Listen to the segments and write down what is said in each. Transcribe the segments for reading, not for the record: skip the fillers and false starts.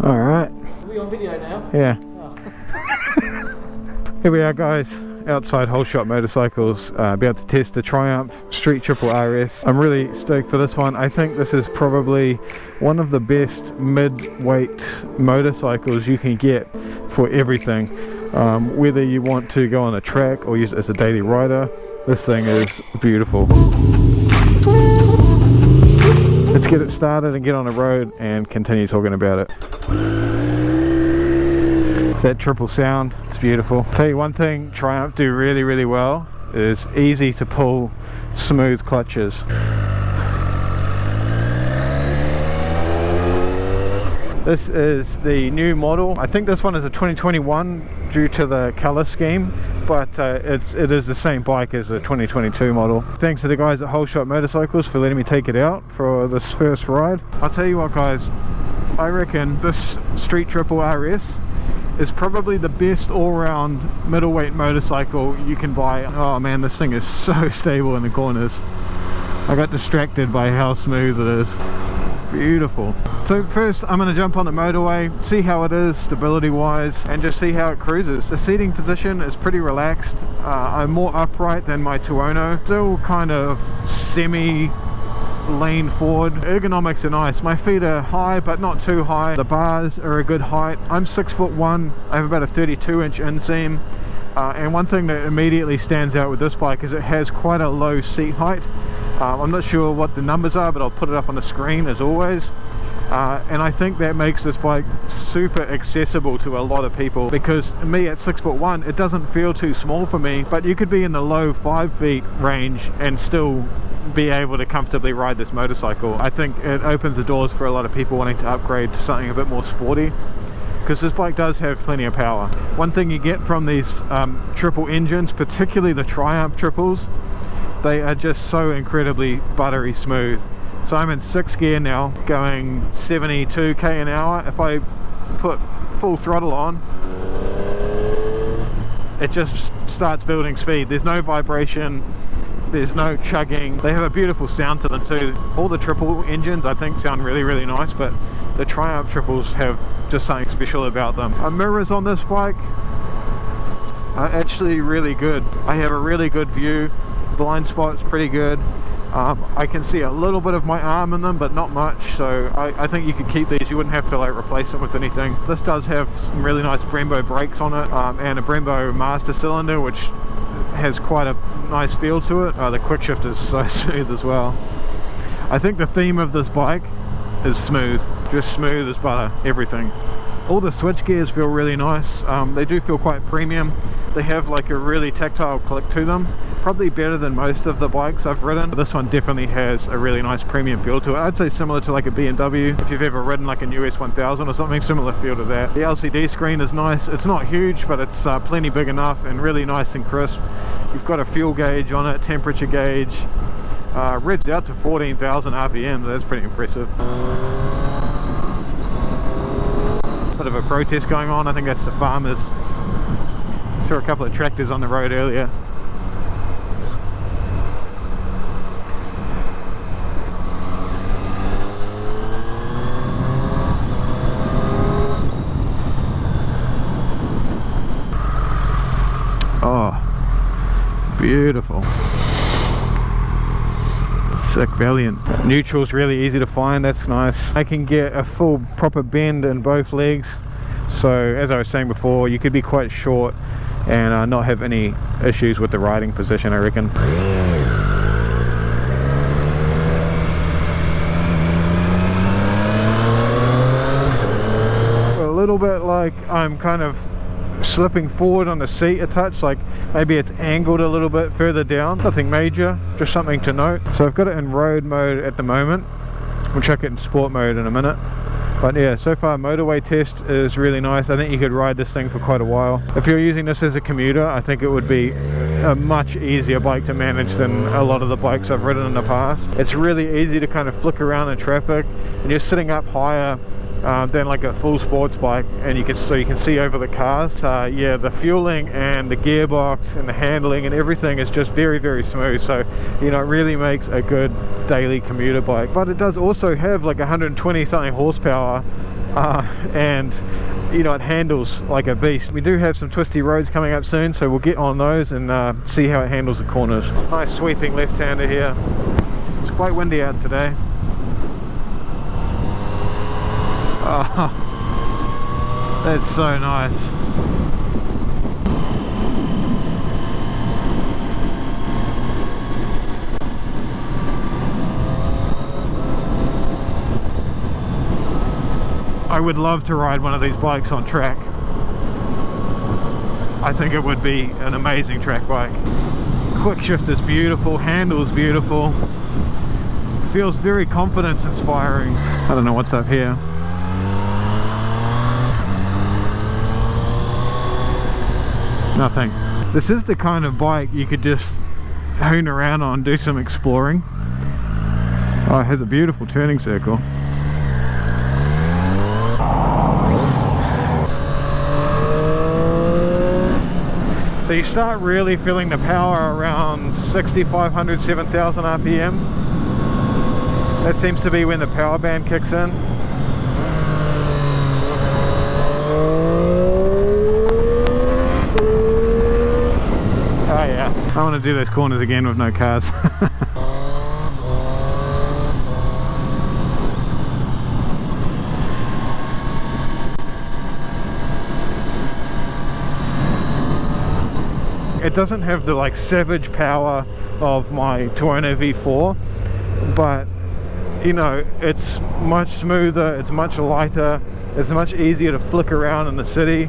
Alright. Are we on video now? Yeah. Oh. Here we are, guys, outside Whole Shot Motorcycles, be able to test the Triumph Street Triple RS. I'm really stoked for this one. I think this is probably one of the best mid-weight motorcycles you can get for everything. Whether you want to go on a track or use it as a daily rider, this thing is beautiful. Let's get it started and get on the road and continue talking about it. That triple sound, it's beautiful. Tell you one thing Triumph do really well is easy to pull, smooth clutches. This is the new model. I think this one is a 2021 due to the color scheme, but it is the same bike as the 2022 model. Thanks to the guys at Whole Shot Motorcycles for letting me take it out for this first ride. I'll tell you what, guys, I reckon this Street Triple RS is probably the best all-round middleweight motorcycle you can buy. Oh man, this thing is so stable in the corners. I got distracted by how smooth it is. Beautiful. So first I'm going to jump on the motorway, see how it is stability wise, and just see how it cruises. The seating position is pretty relaxed. I'm more upright than my Tuono, still kind of semi lean forward. Ergonomics are nice. My feet are high but not too high. The bars are a good height. I'm 6'1". I have about a 32-inch inseam, and one thing that immediately stands out with this bike is it has quite a low seat height. I'm not sure what the numbers are, but I'll put it up on the screen as always. And I think that makes this bike super accessible to a lot of people, because me at 6'1", it doesn't feel too small for me, but you could be in the low 5 feet range and still be able to comfortably ride this motorcycle. I think it opens the doors for a lot of people wanting to upgrade to something a bit more sporty, because this bike does have plenty of power. One thing you get from these triple engines, particularly the Triumph triples, they are just so incredibly buttery smooth. So I'm in 6th gear now, going 72k an hour. If I put full throttle on, it just starts building speed. There's no vibration, there's no chugging. They have a beautiful sound to them too. All the triple engines I think sound really nice, but the Triumph triples have just something special about them. Mirrors on this bike are actually really good. I have a really good view. Blind spot's pretty good. I can see a little bit of my arm in them, but not much, so I think you could keep these. You wouldn't have to like replace them with anything. This does have some really nice Brembo brakes on it, and a Brembo master cylinder, which has quite a nice feel to it. The quick shift is so smooth as well. I think the theme of this bike is smooth, just smooth as butter, everything. All the switch gears feel really nice. They do feel quite premium. They have like a really tactile click to them, probably better than most of the bikes I've ridden. This one definitely has a really nice premium feel to it. I'd say similar to like a BMW. If you've ever ridden like a new S1000 or something, similar feel to that. The LCD screen is nice. It's not huge, but it's plenty big enough and really nice and crisp. You've got a fuel gauge on it, temperature gauge. Revs out to 14,000 RPM, so that's pretty impressive. Bit of a protest going on. I think that's the farmers. Saw a couple of tractors on the road earlier. Oh, beautiful. Sick Valiant. Neutral's really easy to find, that's nice. I can get a full proper bend in both legs, so as I was saying before, you could be quite short and not have any issues with the riding position, I reckon. A little bit like I'm kind of slipping forward on the seat a touch, like maybe it's angled a little bit further down. Nothing major, just something to note. So I've got it in road mode at the moment. We'll check it in sport mode in a minute. But yeah, so far motorway test is really nice. I think you could ride this thing for quite a while. If you're using this as a commuter, I think it would be a much easier bike to manage than a lot of the bikes I've ridden in the past. It's really easy to kind of flick around in traffic, and you're sitting up higher than like a full sports bike, and you can see over the cars. Yeah, the fueling and the gearbox and the handling and everything is just very smooth, so you know, it really makes a good daily commuter bike. But it does also have like 120 something horsepower and you know, it handles like a beast. We do have some twisty roads coming up soon, so we'll get on those and see how it handles the corners. Nice sweeping left-hander here. It's quite windy out today. Oh, that's so nice. I would love to ride one of these bikes on track. I think it would be an amazing track bike. Quick shift is beautiful, handles beautiful, feels very confidence inspiring. I don't know what's up here. Nothing. This is the kind of bike you could just hone around on, do some exploring. Oh, it has a beautiful turning circle. So you start really feeling the power around 6,500, 7,000 RPM. That seems to be when the power band kicks in. Oh yeah, I want to do those corners again with no cars. It doesn't have the like savage power of my Toyota V4, but you know, it's much smoother, it's much lighter, it's much easier to flick around in the city.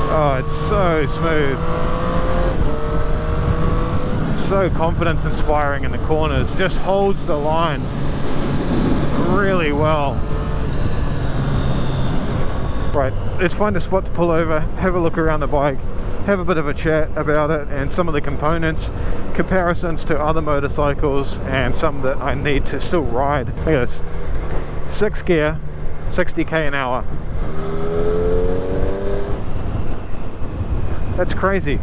Oh, it's so smooth, so confidence inspiring in the corners, just holds the line really well. Right, let's find a spot to pull over, have a look around the bike, have a bit of a chat about it and some of the components, comparisons to other motorcycles and some that I need to still ride. Look at this, 6 gear, 60k an hour. That's crazy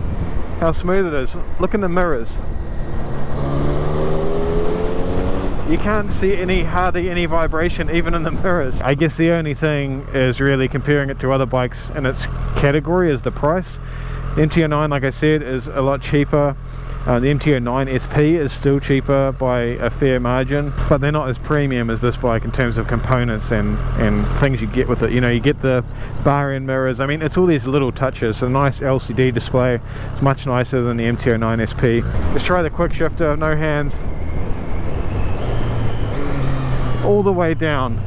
how smooth it is. Look in the mirrors. You can't see hardly any vibration even in the mirrors. I guess the only thing is really comparing it to other bikes in its category is the price. The MT-09, like I said, is a lot cheaper. The MT-09 SP is still cheaper by a fair margin, but they're not as premium as this bike in terms of components and things you get with it. You know, you get the bar end mirrors. I mean, it's all these little touches. A nice LCD display. It's much nicer than the MT-09 SP. Let's try the quick shifter, no hands. All the way down.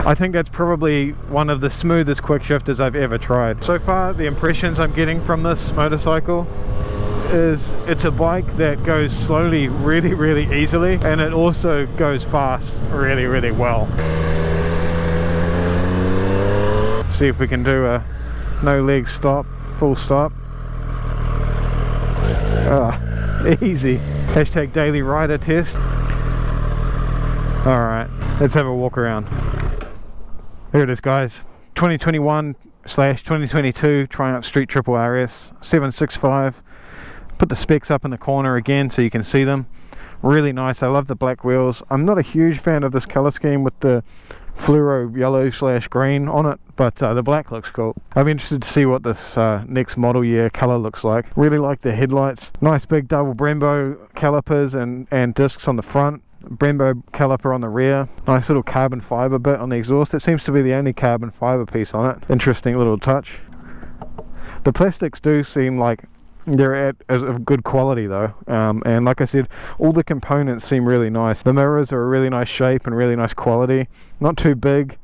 I think that's probably one of the smoothest quick shifters I've ever tried. So far, the impressions I'm getting from this motorcycle is it's a bike that goes slowly really, really easily, and it also goes fast really, really well. See if we can do a no leg stop, full stop. Easy. Hashtag daily rider test. Alright, let's have a walk around. Here it is, guys. 2021/2022 Triumph Street Triple RS 765. Put the specs up in the corner again so you can see them. Really nice. I love the black wheels. I'm not a huge fan of this color scheme with the fluoro yellow/green on it, but the black looks cool. I'm interested to see what this next model year color looks like. Really like the headlights. Nice big double Brembo calipers and discs on the front. Brembo caliper on the rear. Nice little carbon fiber bit on the exhaust. It seems to be the only carbon fiber piece on it. Interesting little touch. The plastics do seem like they're of good quality though, and like I said, all the components seem really nice. The mirrors are a really nice shape and really nice quality, not too big,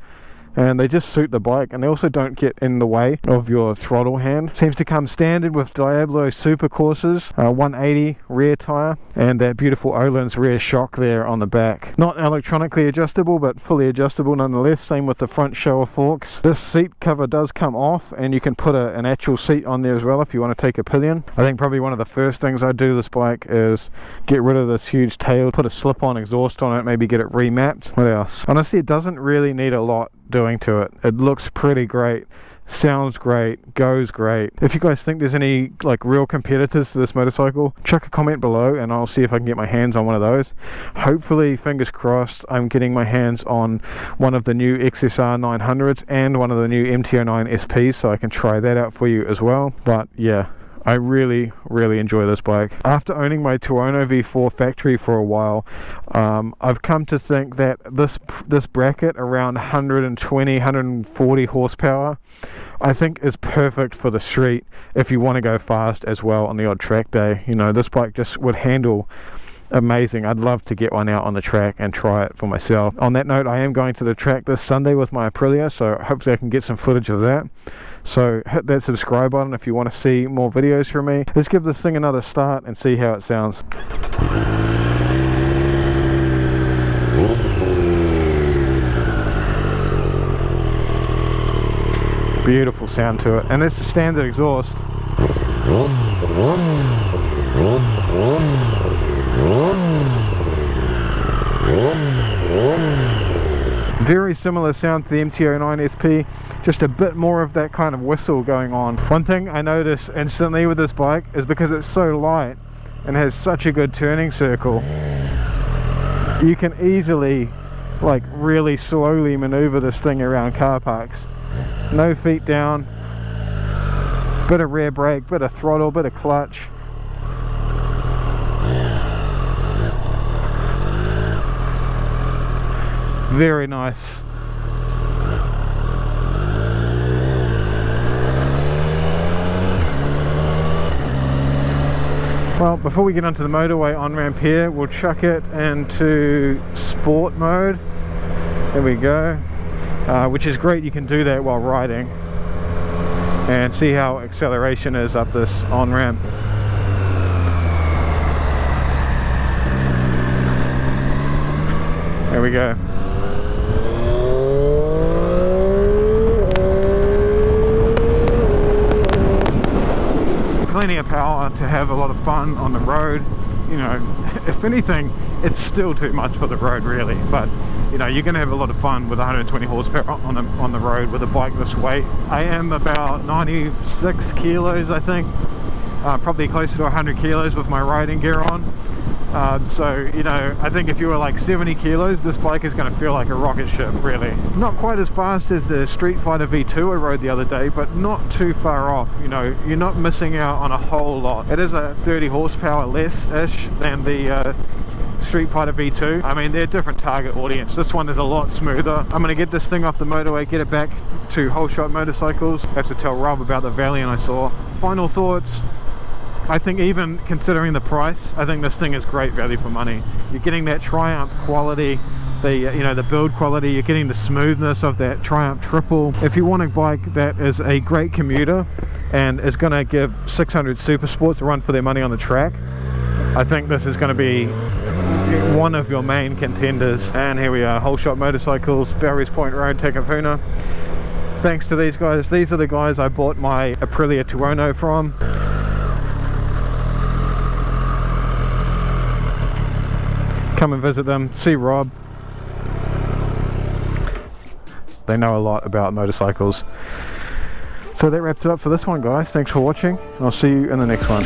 and they just suit the bike, and they also don't get in the way of your throttle hand. Seems to come standard with Diablo Super Courses, 180 rear tyre, and that beautiful Öhlins rear shock there on the back. Not electronically adjustable, but fully adjustable nonetheless. Same with the front shower forks. This seat cover does come off, and you can put an actual seat on there as well if you want to take a pillion. I think probably one of the first things I do to this bike is get rid of this huge tail, put a slip-on exhaust on it, maybe get it remapped. What else? Honestly, it doesn't really need a lot doing to it. It looks pretty great. sounds great, goes great. If you guys think there's any like real competitors to this motorcycle, chuck a comment below and I'll see if I can get my hands on one of those. Hopefully, fingers crossed, I'm getting my hands on one of the new XSR 900s and one of the new MT-09 SPs, so I can try that out for you as well. But yeah, I really enjoy this bike. After owning my Tuono V4 factory for a while, I've come to think that this bracket around 120, 140 horsepower, I think is perfect for the street if you want to go fast as well on the odd track day. You know, this bike just would handle amazing. I'd love to get one out on the track and try it for myself. On that note, I am going to the track this Sunday with my Aprilia, so hopefully I can get some footage of that. So hit that subscribe button if you want to see more videos from me. Let's give this thing another start and see how it sounds. Beautiful sound to it, and it's the standard exhaust. Very similar sound to the MT-09 SP, just a bit more of that kind of whistle going on. One thing I notice instantly with this bike is because it's so light and has such a good turning circle, you can easily, like, really slowly maneuver this thing around car parks. No feet down, bit of rear brake, bit of throttle, bit of clutch. Very nice. Well, before we get onto the motorway on-ramp here, we'll chuck it into sport mode. There we go. Which is great, you can do that while riding. And see how acceleration is up this on-ramp. There we go. Plenty of power to have a lot of fun on the road. You know, if anything, it's still too much for the road really, but you know, you're going to have a lot of fun with 120 horsepower on the road with a bike this weight. I am about 96 kilos, I think, probably closer to 100 kilos with my riding gear on. So, you know, I think if you were like 70 kilos, this bike is going to feel like a rocket ship, really. Not quite as fast as the Street Fighter V2 I rode the other day, but not too far off. You know, you're not missing out on a whole lot. It is a 30 horsepower less-ish than the Street Fighter V2. I mean, they're a different target audience. This one is a lot smoother. I'm going to get this thing off the motorway, get it back to Whole Shot Motorcycles. I have to tell Rob about the Valiant I saw. Final thoughts. I think even considering the price, I think this thing is great value for money. You're getting that Triumph quality, the build quality, you're getting the smoothness of that Triumph Triple. If you want a bike that is a great commuter and is going to give 600 Supersports a run for their money on the track, I think this is going to be one of your main contenders. And here we are, Whole Shot Motorcycles, Barry's Point Road, Takapuna. Thanks to these guys. These are the guys I bought my Aprilia Tuono from. Come and visit them, see Rob. They know a lot about motorcycles. So that wraps it up for this one, guys. Thanks for watching, and I'll see you in the next one.